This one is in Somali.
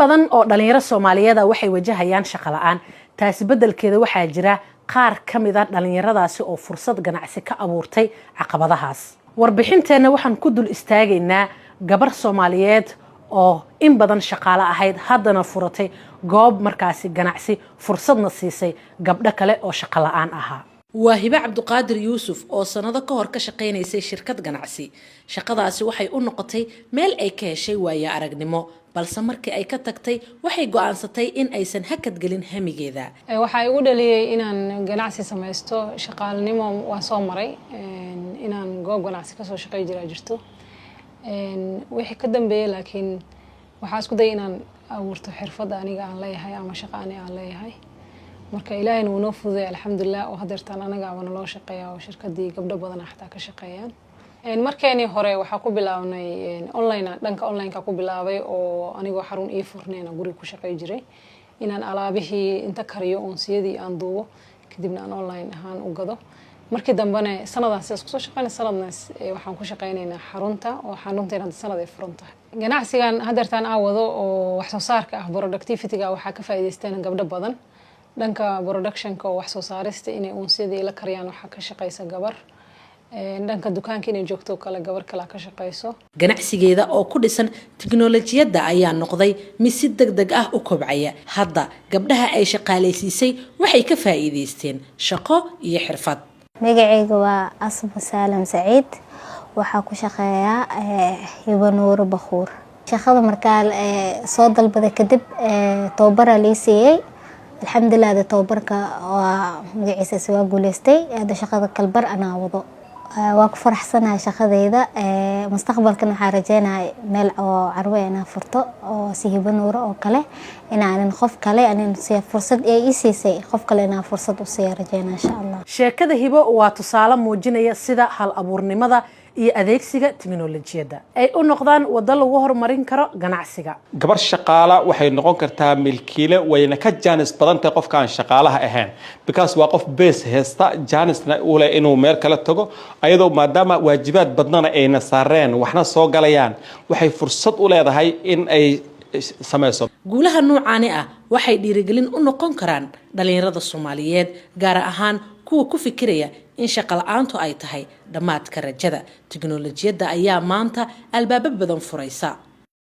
badan oo dhalinyaro Soomaaliyeed waxay wajahayaan shaqo la'aan taasi bedelkeeda waxaa jira qaar kamid ah dhalinyaradaasi oo fursad ganacsi ka abuurtay caqabadahaas warbixinteena waxaan ku dul istaagaynaa gabar Soomaaliyeed oo in badan shaqaale ahayd haddana furatay goob markaasi ganacsi fursadna siisay gabdho kale oo shaqo la'aan ahaa waahiba Cabduqaadir Yuusuf oo sanado ka hor ka shaqeynaysay shirkad ganacsi shaqadaasi waxay u noqotay meel ay ka heshay waayo aragnimo balse markii ay ka tagtay waxay go'aansatay in aysan hakad gelin hamigeeda waxa igu dhaliyay inaan ganacsi samaysto shaqaalnimo waan soo maray inaan goob ganacsi ka soo shaqeey jiray jirto wixii ka dambeeyay laakiin waxa isku day inaan abuurto xirfad aniga aan leeyahay ama shaqo aan leeyahay marka ilaahayna wuu noo fududay alxamdulillah oo hadeertaan anaga aan loo shaqeeyaa oo shirkadii gabdho badan xataa ka shaqeeyaan markeeni hore waxa ku bilaabnay online dhanka online ka ku bilaabay oo anigoo xarun ii furneena guri ku shaqeey jiray inaan alaabihii inta kariyo unsiyadii aan duubo kadibna aan online ahaan u gado markii dambana sanadaas isku soo shaqeynay sanadnaas waxaan ku shaqeynaynaa xarunta oo xarunteena sanad ay furantahay ganacsigan hadeertaan aawado oo wax soo saarka ah productivity-ga waxa ka faa'iideysteen gabdho badan dhanka production-ka oo wax soo saarista inay unsiyadii la kariyaan waxa ka shaqeysa gabar dhanka dukaanka inay joogto kala gabar kala ka shaqeyso ganacsigeeda oo ku dhisan tiknoolajiyada ayaa noqday mid si degdeg ah u kobcaya hadda gabdhaha ay shaqaaleysiisay waxay ka faa'iideysteen shaqo iyo xirfad magacayga waa Asma Saalam Saciid waxa ku shaqeeyaa Hiba Nuur Bakhuur shaqada markaa soo dalbaday kadib tababar la siiyay alxamdulillah tababarka waa magaciisa waa guuleystay shaqada kalbar ana wado waa ku faraxsanahay shaqadeyda mustaqbalkan waxaan rajeynayaa meel oo carweena furto oo si Hiba Nuur oo kale inaan qof kale aan si fursad ay siisay qof kale inaan fursad u sii rajeynaa insha Allah sheekada Hiba waa tusaale muujinaya sida hal abuurnimada iyo adeegsiga tiknoolajiyada ay u noqdaan wada lagu horumarin karo ganacsiga gabar shaqaala waxay noqon kartaa milkiile wayna ka jaanis badan tahay qofka aan shaqaalaha ahayn because waa qof base heesta jaanisna u leh inuu meel kala tago ayadoo maadaama waajibaad badnana ayna saareen waxna soo galayaan waxay fursad u leedahay in ay samayso guulaha noocaani ah waxay dhiirigelin u noqon karaan dhalinyarada Soomaaliyeed gaar ahaan kuwa ku fikiraya in shaqo la'aantu ay tahay dhamaadka rajada tiknoolajiyada ayaa maanta albaab badan furaysa